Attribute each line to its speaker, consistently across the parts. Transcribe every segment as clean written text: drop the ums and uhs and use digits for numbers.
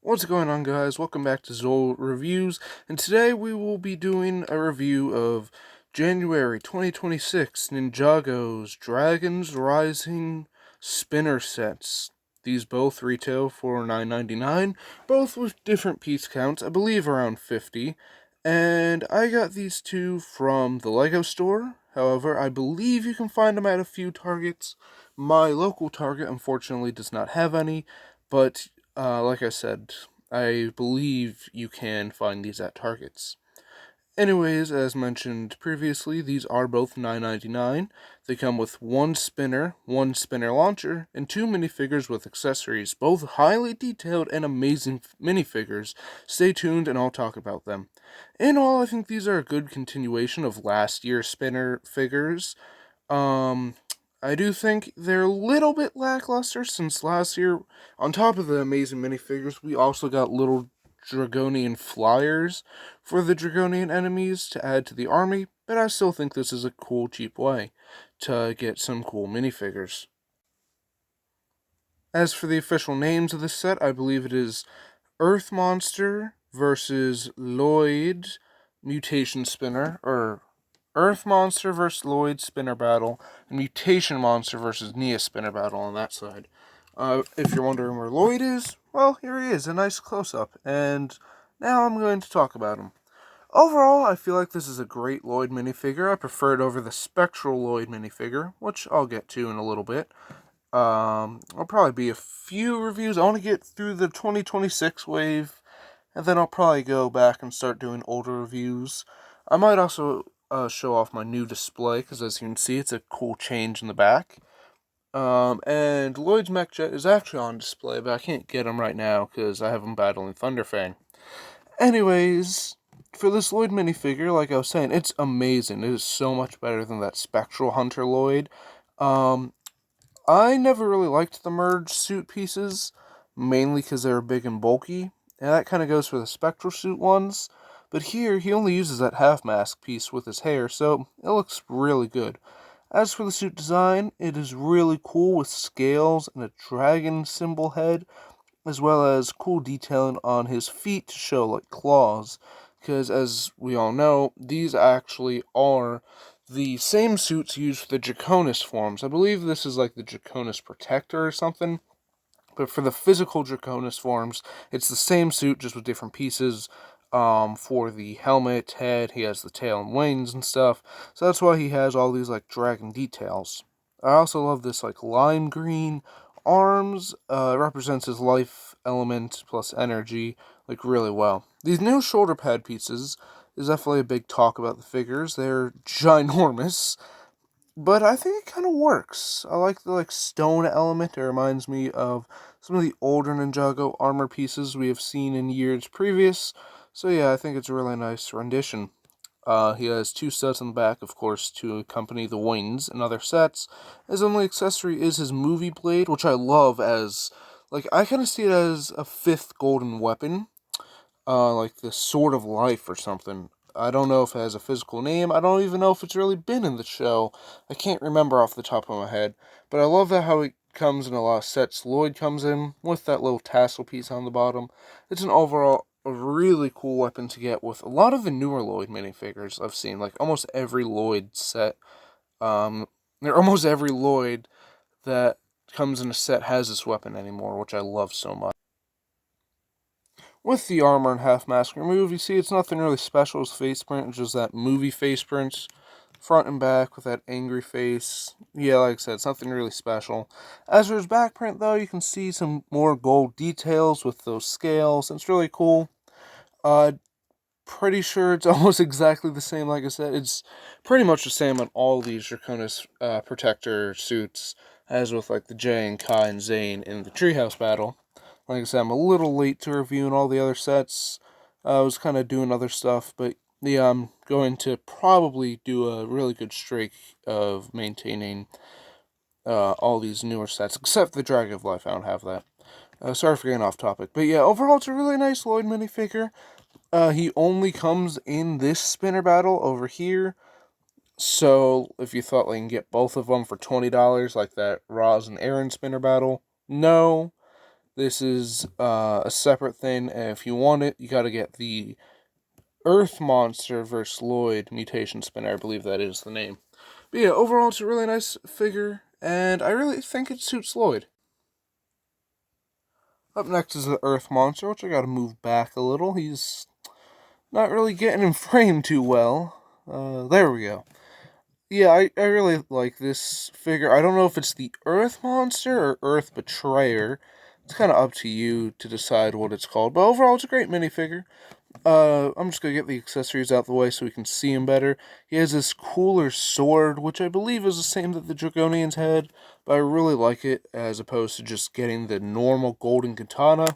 Speaker 1: What's going on, guys? Welcome back to Zole Reviews, and today we will be doing a review of January 2026 Ninjago's Dragons Rising Spinner Sets. These both retail for $9.99, both with different piece counts, I believe around 50, and I got these two from the LEGO store. However, I believe you can find them at a few Targets. My local Target, unfortunately, does not have any, but like I said, I believe you can find these at Targets. Anyways, as mentioned previously, these are both $9.99. They come with one spinner launcher, and two minifigures with accessories, both highly detailed and amazing minifigures. Stay tuned and I'll talk about them. In all, I think these are a good continuation of last year's spinner figures. Um, I do think they're a little bit lackluster since last year. On top of the amazing minifigures, we also got little Dragonian flyers for the Dragonian enemies to add to the army, but I still think this is a cool, cheap way to get some cool minifigures. As for the official names of this set, I believe it is Earth Monster versus Lloyd Mutation Spinner, or Earth Monster versus Lloyd Spinner Battle, and Mutation Monster versus Nia Spinner Battle on that side. If you're wondering where Lloyd is, well, here he is, a nice close-up, and now I'm going to talk about him. Overall, I feel like this is a great Lloyd minifigure. I prefer it over the Spectral Lloyd minifigure, which I'll get to in a little bit. I'll probably be a few reviews. I want to get through the 2026 wave, and then I'll probably go back and start doing older reviews. I might also show off my new display, because as you can see, it's a cool change in the back. And Lloyd's Mech Jet is actually on display, but I can't get him right now, because I have him battling Thunderfang. Anyways, for this Lloyd minifigure, like I was saying, it's amazing. It is so much better than that Spectral Hunter Lloyd. Um, I never really liked the merged suit pieces, mainly because they were big and bulky, and that kind of goes for the spectral suit ones. But here, he only uses that half mask piece with his hair, so it looks really good. As for the suit design, it is really cool with scales and a dragon symbol head, as well as cool detailing on his feet to show like claws. Because as we all know, these actually are the same suits used for the Draconis forms. I believe this is like the Draconis Protector or something. But for the physical Draconis forms, it's the same suit, just with different pieces. For the helmet, head, he has the tail and wings and stuff. So that's why he has all these like dragon details. I also love this like lime green arms. Represents his life element plus energy like really well. These new shoulder pad pieces is definitely a big talk about the figures. They're ginormous, but I think it kind of works. I like the like stone element. It reminds me of some of the older Ninjago armor pieces we have seen in years previous. So yeah, I think it's a really nice rendition. He has two sets on the back, of course, to accompany the wings and other sets. His only accessory is his movie blade, which I love as, like, I kind of see it as a fifth golden weapon, like the Sword of Life or something. I don't know if it has a physical name. I don't even know if it's really been in the show. I can't remember off the top of my head. But I love that how it comes in a lot of sets. Lloyd comes in with that little tassel piece on the bottom. It's an overall a really cool weapon to get with a lot of the newer Lloyd minifigures I've seen. Like almost every Lloyd set, um, almost every Lloyd that comes in a set has this weapon anymore, which I love so much. With the armor and half mask removed, you see it's nothing really special as face print, it's just that movie face print, front and back with that angry face. Yeah, like I said, it's nothing really special. As for his back print, though, you can see some more gold details with those scales. It's really cool. Uh, Pretty sure it's almost exactly the same, like I said. It's pretty much the same on all these Draconis Protector suits, as with like the Jay and Kai and Zane in the Treehouse battle. Like I said, I'm a little late to reviewing all the other sets. I was kind of doing other stuff, but yeah, I'm going to probably do a really good streak of maintaining all these newer sets, except the Dragon of Life. I don't have that. Sorry for getting off topic, but yeah, overall, it's a really nice Lloyd minifigure. He only comes in this spinner battle over here. So if you thought like you can get both of them for $20, like that Roz and Aaron spinner battle, no. This is a separate thing, and if you want it, you got to get the Earth Monster vs. Lloyd Mutation Spinner. I believe that is the name. But yeah, overall, it's a really nice figure, and I really think it suits Lloyd. Up next is the Earth Monster, which I got to move back a little. He's not really getting in frame too well. There we go. Yeah, I really like this figure. I don't know if it's the Earth Monster or Earth Betrayer. It's kind of up to you to decide what it's called. But overall, it's a great minifigure. I'm just gonna get the accessories out the way so we can see him better. He has this cooler sword, which I believe is the same that the Dragonians had, but I really like it as opposed to just getting the normal golden katana.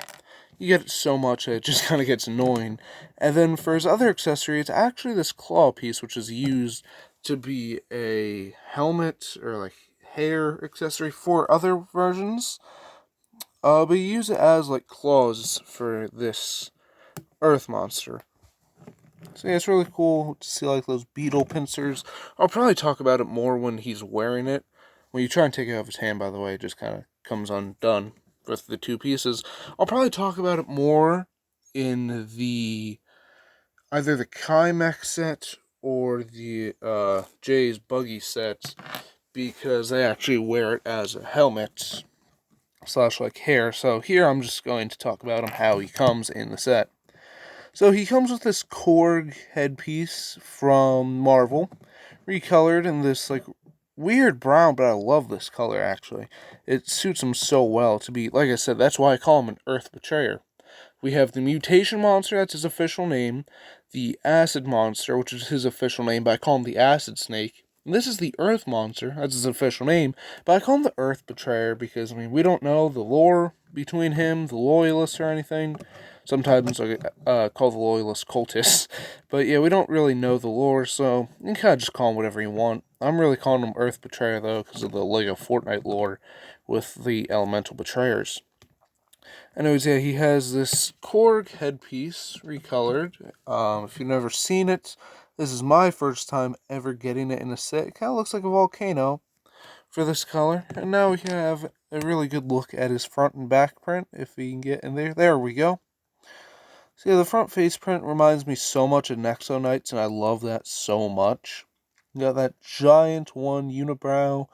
Speaker 1: You get it so much that it just kind of gets annoying. And then for his other accessory, it's actually this claw piece, which is used to be a helmet or like hair accessory for other versions. But you use it as like claws for this Earth Monster. So yeah, it's really cool to see like those beetle pincers. I'll probably talk about it more when he's wearing it. When you try and take it off his hand, by the way, it just kind of comes undone with the two pieces. I'll probably talk about it more in the either the Kymech set or the Jay's Buggy set because they actually wear it as a helmet slash like hair. So here I'm just going to talk about him how he comes in the set. So he comes with this Korg headpiece from Marvel, recolored in this like weird brown, but I love this color actually. It suits him so well to be, like I said, that's why I call him an Earth Betrayer. We have the Mutation Monster, that's his official name, the Acid Monster, which is his official name, but I call him the Acid Snake. And this is the Earth Monster, that's his official name, but I call him the Earth Betrayer because, I mean, we don't know the lore between him, the Loyalists, or anything. Sometimes I call the Loyalists cultists. But yeah, we don't really know the lore, so you can kind of just call him whatever you want. I'm really calling him Earth Betrayer, though, because of the LEGO Fortnite lore with the Elemental Betrayers. Anyways, yeah, he has this Korg headpiece recolored. If you've never seen it, this is my first time ever getting it in a set. It kind of looks like a volcano for this color. And now we have a really good look at his front and back print, if we can get in there. There we go. So yeah, the front face print reminds me so much of Nexo Knights, and I love that so much. You got that giant one unibrow,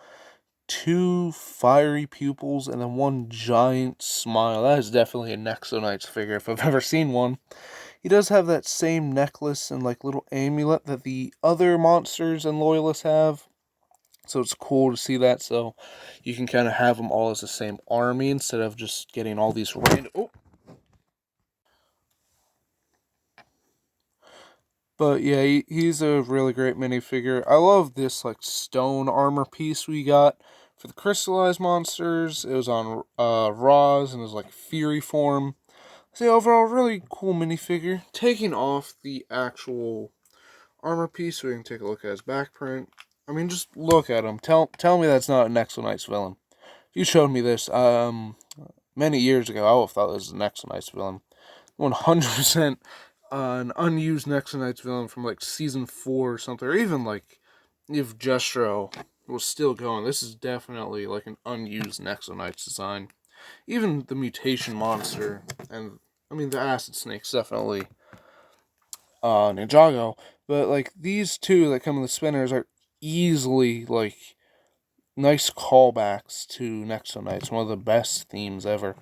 Speaker 1: two fiery pupils, and then one giant smile. That is definitely a Nexo Knights figure if I've ever seen one. He does have that same necklace and like little amulet that the other monsters and loyalists have. So it's cool to see that. So you can kind of have them all as the same army instead of just getting all these random. Oh. But yeah, he's a really great minifigure. I love this like stone armor piece we got for the crystallized monsters. It was on Raws and it was like Fury form. So yeah, overall, really cool minifigure. Taking off the actual armor piece so we can take a look at his back print. I mean, just look at him. Tell me that's not a Nexo Knights villain. If you showed me this many years ago, I would have thought this was a Nexo Knights villain. 100% an unused Nexo Knights villain from like season 4 or something, or even like if Jestro was still going. This is definitely like an unused Nexo Knights design. Even the mutation monster and I mean the acid snake's definitely Ninjago, but like these two that come in the spinners are easily like nice callbacks to Nexo Knights, one of the best themes ever.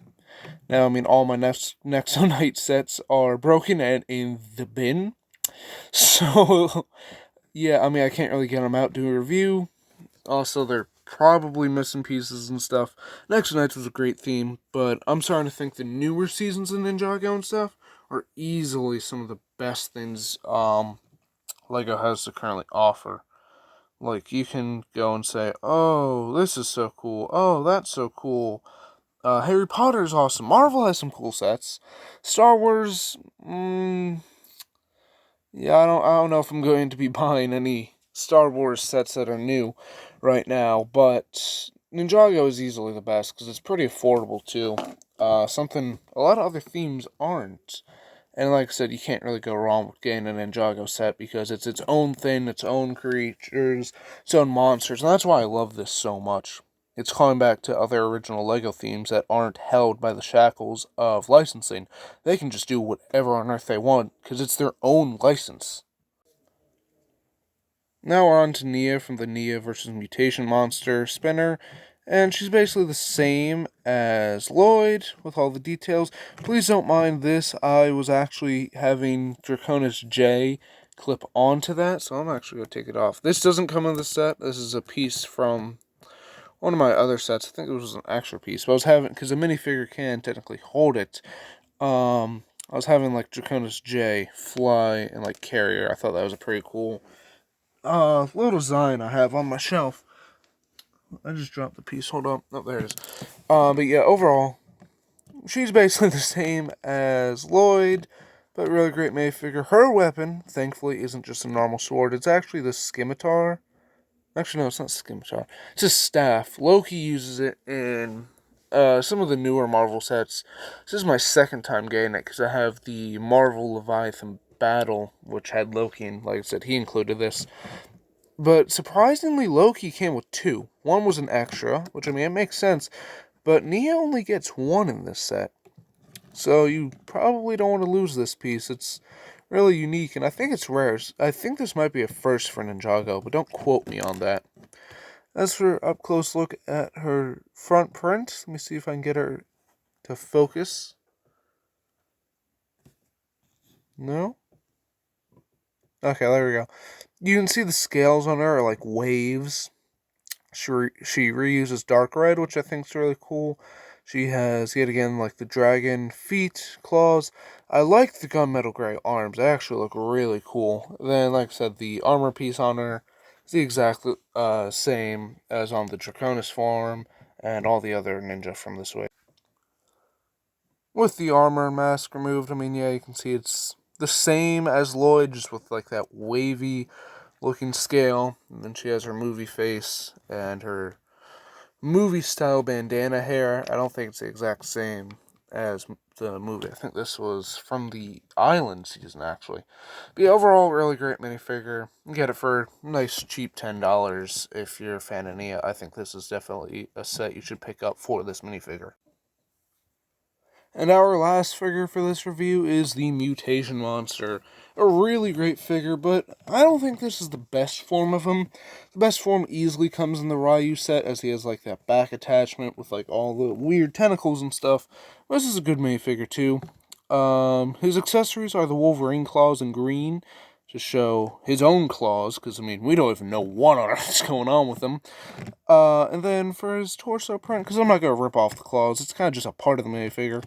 Speaker 1: Now, I mean, all my Nexo Knight sets are broken and in the bin. So, yeah, I mean, I can't really get them out, do a review. Also, they're probably missing pieces and stuff. Nexo Knights was a great theme, but I'm starting to think the newer seasons of Ninjago and stuff are easily some of the best things LEGO has to currently offer. Like, you can go and say, oh, this is so cool. Oh, that's so cool. Harry Potter's awesome. Marvel has some cool sets. Star Wars, yeah, I don't know if I'm going to be buying any Star Wars sets that are new right now, but Ninjago is easily the best because it's pretty affordable too. Something a lot of other themes aren't. And like I said, you can't really go wrong with getting a Ninjago set because it's its own thing, its own creatures, its own monsters, and that's why I love this so much. it's calling back to other original LEGO themes that aren't held by the shackles of licensing. They can just do whatever on earth they want, because it's their own license. Now we're on to Nia from the Nia versus Mutation Monster Spinner, and she's basically the same as Lloyd with all the details. Please don't mind this, I was actually having Draconis J clip onto that, so I'm actually going to take it off. This doesn't come in the set, this is a piece from one of my other sets. I think it was an extra piece, but I was having, because a minifigure can technically hold it, I was having like Draconis J fly and like carrier. I thought that was a pretty cool little design I have on my shelf. I just dropped the piece. Hold on. Oh, there it is. But yeah, overall, she's basically the same as Lloyd, but really great minifigure. Her weapon, thankfully, isn't just a normal sword. It's actually the scimitar. Actually, no, it's not scimitar. It's a staff. Loki uses it in some of the newer Marvel sets. This is my second time getting it because I have the Marvel Leviathan Battle, which had Loki, and like I said, he included this. But surprisingly, Loki came with two. One was an extra, which I mean, it makes sense, but Nia only gets one in this set. So you probably don't want to lose this piece. It's really unique, and I think it's rare. I think this might be a first for Ninjago, but don't quote me on that. As for up close look at her front print, let me see if I can get her to focus. No? Okay, there we go. You can see the scales on her are like waves. She reuses dark red, which I think is really cool. She has, yet again, like the dragon feet, claws. I like the gunmetal gray arms. They actually look really cool. Then, like I said, the armor piece on her is the exact same as on the Draconis form and all the other ninja from this wave. With the armor and mask removed, I mean, yeah, you can see it's the same as Lloyd, just with like that wavy looking scale. And then she has her movie face and her movie style bandana hair. I don't think it's the exact same as the movie. I think this was from the Island season, actually. But yeah, overall, really great minifigure. You get it for a nice, cheap $10 if you're a fan of Nia. I think this is definitely a set you should pick up for this minifigure. And our last figure for this review is the Mutation Monster. A really great figure, but I don't think this is the best form of him. The best form easily comes in the Ryu set, as he has like that back attachment with like all the weird tentacles and stuff. This is a good minifigure too. His accessories are the Wolverine claws in green to show his own claws, because I mean we don't even know what on earth is going on with them. And then for his torso print, because I'm not gonna rip off the claws, it's kind of just a part of the minifigure.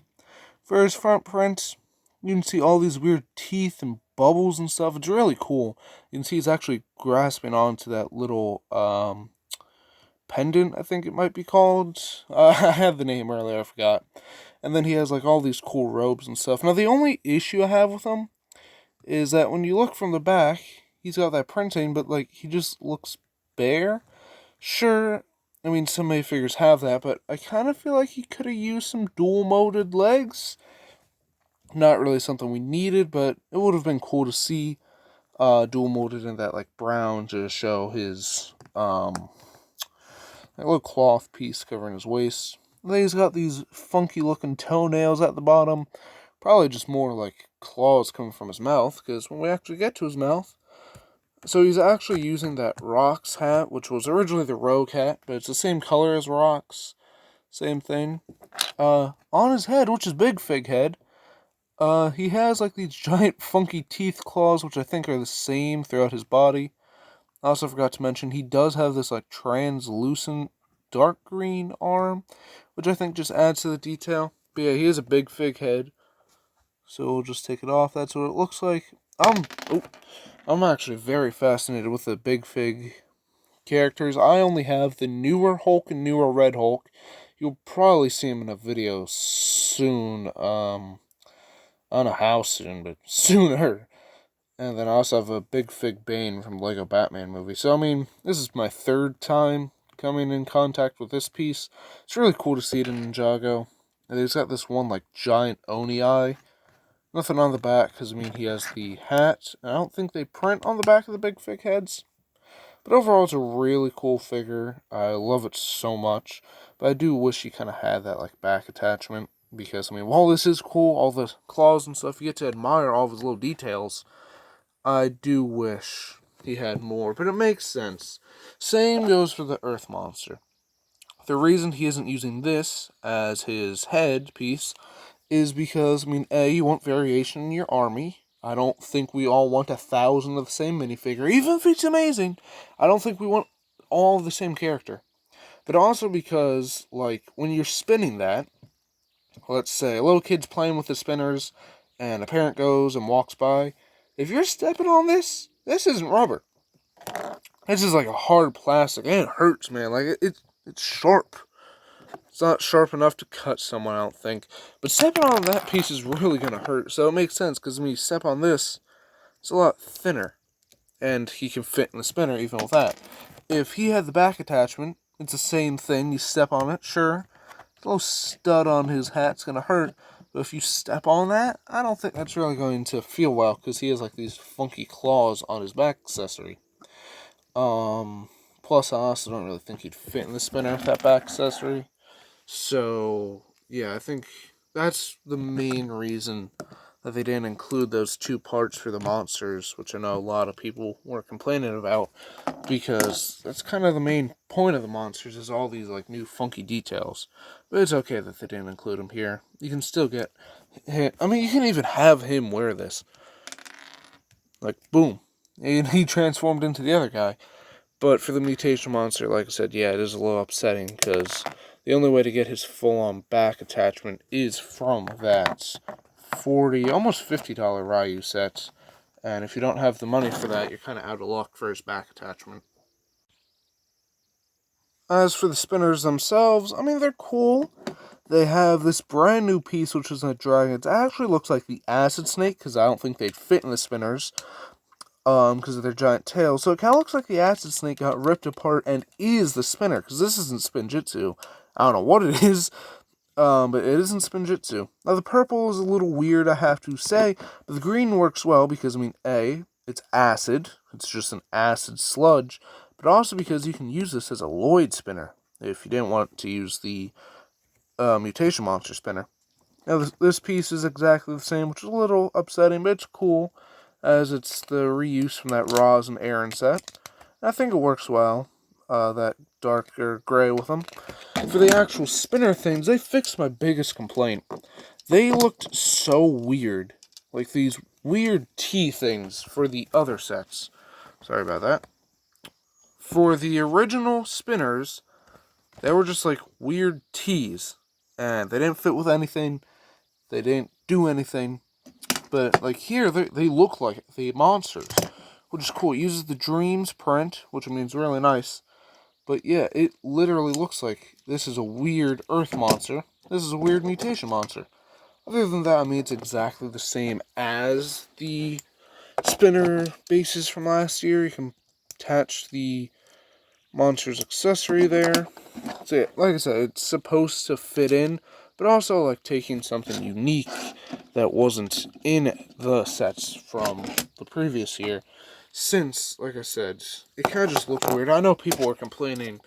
Speaker 1: For his front print, you can see all these weird teeth and bubbles and stuff. It's really cool. You can see he's actually grasping onto that little pendant, I think it might be called. I had the name earlier, I forgot. And then he has like all these cool robes and stuff. Now the only issue I have with him is that when you look from the back, he's got that printing, but like he just looks bare. Sure, I mean some minifigures have that, but I kind of feel like he could have used some dual moded legs. Not really something we needed, but it would have been cool to see dual molded in that like brown to show his that little cloth piece covering his waist. And then he's got these funky looking toenails at the bottom. Probably just more like claws coming from his mouth, because when we actually get to his mouth, so he's actually using that Rock's hat, which was originally the Rogue hat, but it's the same color as Rock's. Same thing. On his head, which is Big Fig head, he has like these giant funky teeth claws, which I think are the same throughout his body. I also forgot to mention he does have this like translucent dark green arm, which I think just adds to the detail. But yeah, he has a big fig head. So we'll just take it off. That's what it looks like. I'm actually very fascinated with the big fig characters. I only have the newer Hulk and newer Red Hulk. You'll probably see him in a video soon. I don't know how soon, but sooner. And then I also have a Big Fig Bane from Lego Batman movie. So, I mean, this is my third time coming in contact with this piece. It's really cool to see it in Ninjago. And he's got this one, like, giant Oni eye. Nothing on the back, because, I mean, he has the hat. I don't think they print on the back of the Big Fig heads. But overall, it's a really cool figure. I love it so much. But I do wish he kind of had that like back attachment. Because, I mean, while this is cool, all the claws and stuff, you get to admire all of his little details. I do wish he had more, but it makes sense. Same goes for the Earth Monster. The reason he isn't using this as his head piece is because, I mean, A, you want variation in your army. I don't think we all want 1,000 of the same minifigure. Even if it's amazing, I don't think we want all of the same character. But also because, like, when you're spinning that, let's say a little kid's playing with the spinners, and a parent goes and walks by. If you're stepping on this, this isn't rubber. This is like a hard plastic, and it hurts, man. Like, it's sharp. It's not sharp enough to cut someone, I don't think. But stepping on that piece is really going to hurt. So it makes sense, because when you step on this, it's a lot thinner. And he can fit in the spinner even with that. If he had the back attachment, it's the same thing. You step on it, sure. The little stud on his hat's going to hurt. But if you step on that, I don't think that's really going to feel well, because he has like these funky claws on his back accessory. Plus I also don't really think he'd fit in the spinner with that back accessory. So, yeah, I think that's the main reason that they didn't include those two parts for the monsters, which I know a lot of people were complaining about, because that's kind of the main point of the monsters, is all these, like, new funky details. But it's okay that they didn't include them here. You can still get him. I mean, you can even have him wear this. Like, boom. And he transformed into the other guy. But for the mutation monster, like I said, yeah, it is a little upsetting, because the only way to get his full-on back attachment is from that $40, almost $50 Ryu set. And if you don't have the money for that, you're kind of out of luck for his back attachment. As for the spinners themselves, I mean, they're cool. They have this brand new piece, which is a dragon. It actually looks like the acid snake, because I don't think they'd fit in the spinners. Because of their giant tails. So it kind of looks like the acid snake got ripped apart and is the spinner, because this isn't Spinjitzu. I don't know what it is, but it isn't Spinjitzu. Now, the purple is a little weird, I have to say, but the green works well because, I mean, A, it's acid. It's just an acid sludge, but also because you can use this as a Lloyd spinner if you didn't want to use the mutation monster spinner. Now, this piece is exactly the same, which is a little upsetting, but it's cool, as it's the reuse from that Roz and Aaron set. And I think it works well, that darker gray with them. For the actual spinner things, they fixed my biggest complaint. They looked so weird. Like these weird T things for the other sets. Sorry about that. For the original spinners, they were just like weird T's. And they didn't fit with anything. They didn't do anything. But, like, here, they look like the monsters, which is cool. It uses the Dreams print, which means really nice. But, yeah, it literally looks like this is a weird Earth monster. This is a weird mutation monster. Other than that, I mean, it's exactly the same as the spinner bases from last year. You can attach the monster's accessory there. So, yeah, like I said, it's supposed to fit in, but also, like, taking something unique that wasn't in the sets from the previous year. Since, like I said, it kind of just looked weird. I know people were complaining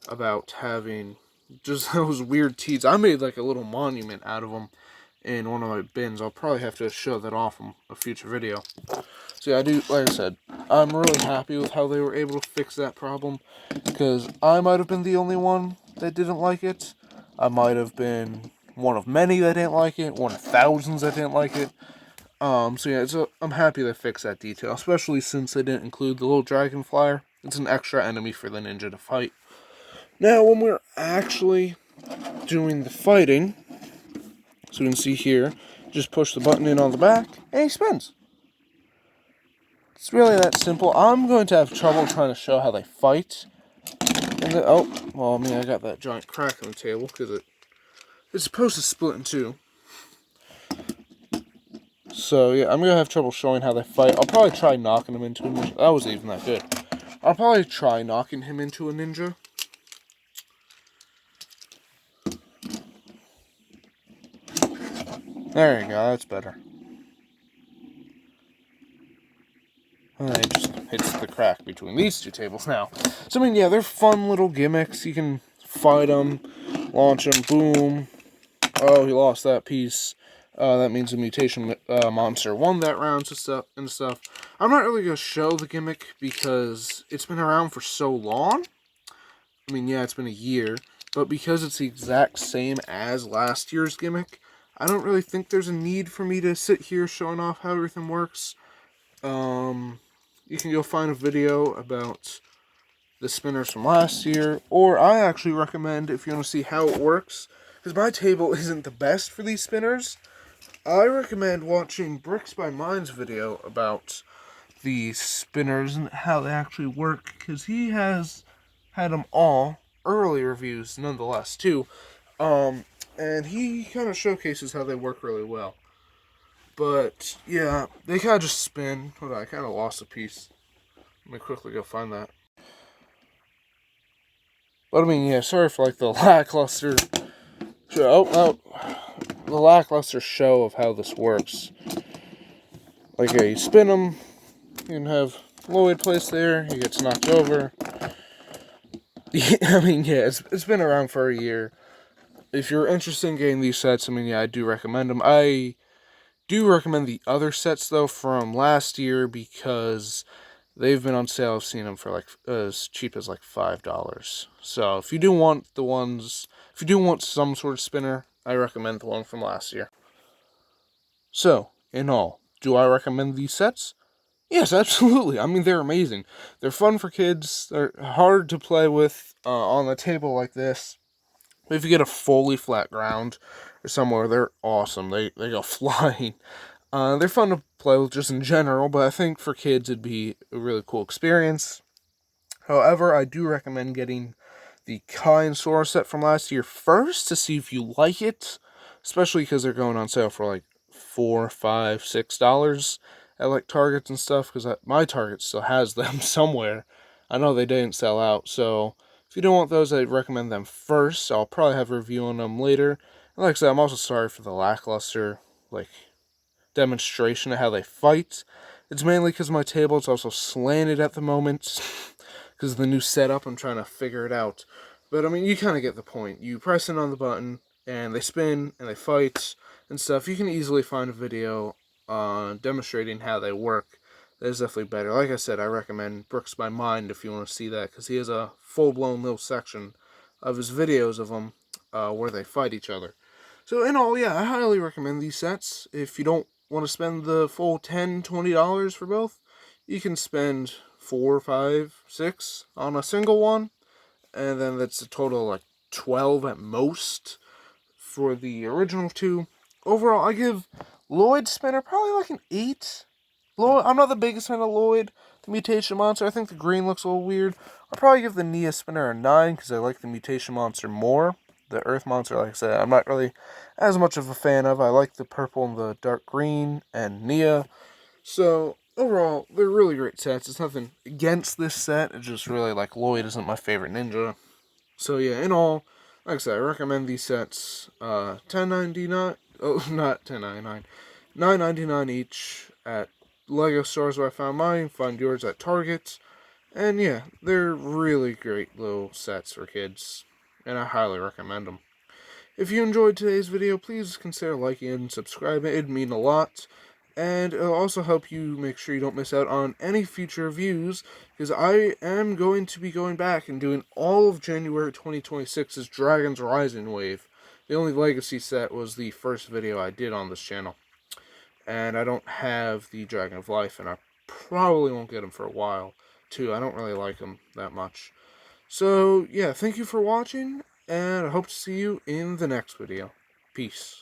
Speaker 1: about having just those weird tees. I made, like, a little monument out of them in one of my bins. I'll probably have to show that off in a future video. So yeah, I do, like I said, I'm really happy with how they were able to fix that problem, because I might have been the only one that didn't like it. I might have been one of many that didn't like it, one of thousands that didn't like it. So yeah, I'm happy they fixed that detail, especially since they didn't include the little dragon flyer. It's an extra enemy for the ninja to fight. Now, when we're actually doing the fighting, so you can see here, just push the button in on the back, and he spins. It's really that simple. I'm going to have trouble trying to show how they fight. And oh, well, I mean, I got that giant crack on the table, because it's supposed to split in two. So, yeah, I'm going to have trouble showing how they fight. I'll probably try knocking him into a ninja. That wasn't even that good. I'll probably try knocking him into a ninja. There you go, that's better. Alright, just hits the crack between these two tables now. So, I mean, yeah, they're fun little gimmicks. You can fight them, launch them, boom. Oh, he lost that piece. That means the mutation monster won that round and stuff. I'm not really going to show the gimmick because it's been around for so long. I mean, yeah, it's been a year. But because it's the exact same as last year's gimmick, I don't really think there's a need for me to sit here showing off how everything works. You can go find a video about the spinners from last year, or I actually recommend, if you want to see how it works, because my table isn't the best for these spinners, I recommend watching Bricks by Mine's video about the spinners and how they actually work, because he has had them all, early reviews nonetheless, too, and he kind of showcases how they work really well. But, yeah, they kind of just spin. Hold on, I kind of lost a piece. Let me quickly go find that. But, I mean, yeah, sorry for, like, the lackluster show. The lackluster show of how this works. Like, yeah, you spin them, you can have Lloyd placed there, he gets knocked over. I mean, yeah, it's been around for a year. If you're interested in getting these sets, I mean, yeah, I do recommend them. I do recommend the other sets, though, from last year, because they've been on sale. I've seen them for, like, as cheap as, like, $5. So, if you do want some sort of spinner, I recommend the one from last year. So, in all, do I recommend these sets? Yes, absolutely. I mean, they're amazing. They're fun for kids. They're hard to play with on a table like this. If you get a fully flat ground or somewhere, they're awesome. They go flying. They're fun to play with just in general, but I think for kids it'd be a really cool experience. However, I do recommend getting the Kind Sora set from last year first to see if you like it, especially because they're going on sale for like $4, $5, $6 at like Targets and stuff, because my Target still has them somewhere. I know they didn't sell out, so if you don't want those, I'd recommend them first. I'll probably have a review on them later. And like I said, I'm also sorry for the lackluster, like, demonstration of how they fight. It's mainly because my table is also slanted at the moment. Because of the new setup, I'm trying to figure it out. But, I mean, you kind of get the point. You press in on the button, and they spin, and they fight, and stuff. You can easily find a video demonstrating how they work. That is definitely better. Like I said, I recommend Brooks by Mind if you want to see that, because he has a full-blown little section of his videos of them where they fight each other. So, in all, yeah, I highly recommend these sets. If you don't want to spend the full $10, $20 for both, you can spend $4, $5, $6 on a single one, and then that's a total of like 12 at most for the original two. Overall, I give Lloyd Spinner probably like an 8. I'm not the biggest fan of Lloyd, the Mutation Monster. I think the green looks a little weird. I'll probably give the Nia Spinner a 9 because I like the Mutation Monster more. The Earth Monster, like I said, I'm not really as much of a fan of. I like the purple and the dark green and Nia. So, overall, they're really great sets. It's nothing against this set. It's just really, like, Lloyd isn't my favorite ninja. So, yeah, in all, like I said, I recommend these sets. $10.99. Oh, not $10.99. $9.99 each at Lego stores where I found mine. Find yours at Target. And, yeah, they're really great little sets for kids. And I highly recommend them. If you enjoyed today's video, please consider liking and subscribing. It'd mean a lot. And it'll also help you make sure you don't miss out on any future reviews, because I am going to be going back and doing all of January 2026's Dragon's Rising Wave. The only Legacy set was the first video I did on this channel. And I don't have the Dragon of Life, and I probably won't get him for a while, too. I don't really like him that much. So, yeah, thank you for watching, and I hope to see you in the next video. Peace.